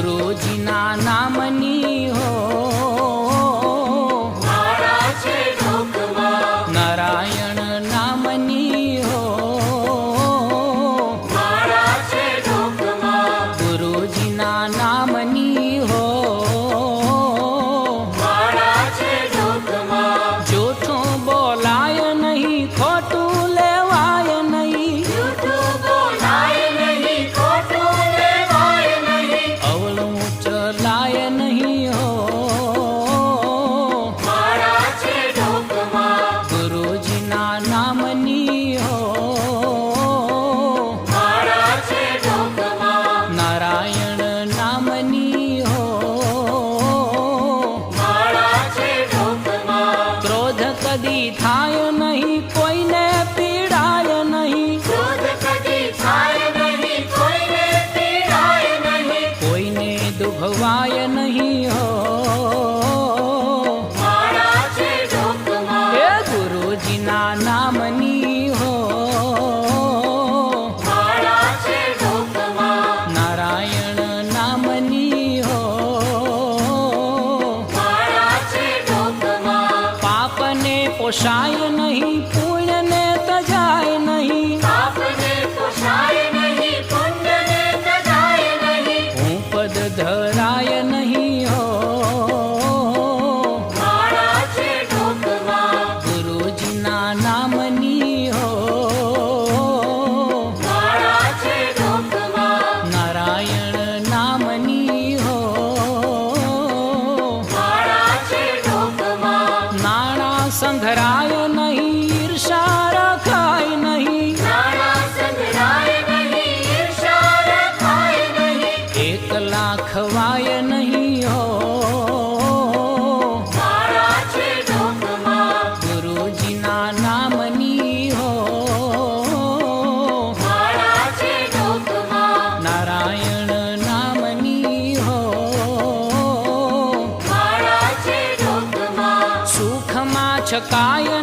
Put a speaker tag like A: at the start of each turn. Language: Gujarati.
A: ગુરુજીના નામની હો
B: માળા છે ઢોકમાં,
A: નારાયણ નામની હો
B: માળા છે ઢોકમાં,
A: ગુરુજીના નામની હો
B: માળા છે ઢોકમાં,
A: જૂઠું બોલાય નહીં, ખોટું લેવાય નહીં,
B: જૂઠું બોલાય નહીં, ખોટું લેવાય નહીં,
A: અવળું ચલાય નહીં હો
B: માળા છે ઢોકમાં,
A: ગુરુજીના નામની હો
B: માળા છે ઢોકમાં,
A: નારાયણ નામની હો
B: માળા છે ઢોકમાં,
A: ક્રોધ કદી થાય નહીં, કોઈને પીડાય નહીં,
B: ક્રોધ કદી થાય નહીં, કોઈને પીડાય નહીં,
A: કોઈને દુભવાય નહીં હો
B: માળા છે ઢોકમાં,
A: હે ગુરુજીના નામની હો
B: માળા છે ઢોકમાં,
A: નારાયણ નામની હો
B: માળા છે ઢોકમાં,
A: પાપને પોષાય નહીં, પુણ્યને તજાય નહીં,
B: પાપને પોષાય નહીં, પુણ્યને તજાય નહીં,
A: હું પદ ધરાય નહીં હો
B: માળા છે ઢોકમાં,
A: ગુરુજીના નામની હો
B: માળા છે ઢોકમાં,
A: નારાયણ નામની હો
B: માળા છે ઢોકમાં,
A: નાણાં સંઘરાય નહીં, ઈર્ષા રખાય નહીં,
B: નાણાં સંઘરાય નહીં, ઈર્ષા રખાય નહીં,
A: એકલા ખવાય નહીં હો
B: માળા છે ઢોકમાં,
A: ગુરુજીના નામની હો
B: માળા છે ઢોકમાં,
A: નારાયણ નામની હો
B: માળા છે ઢોકમાં,
A: સુખમાં છકાય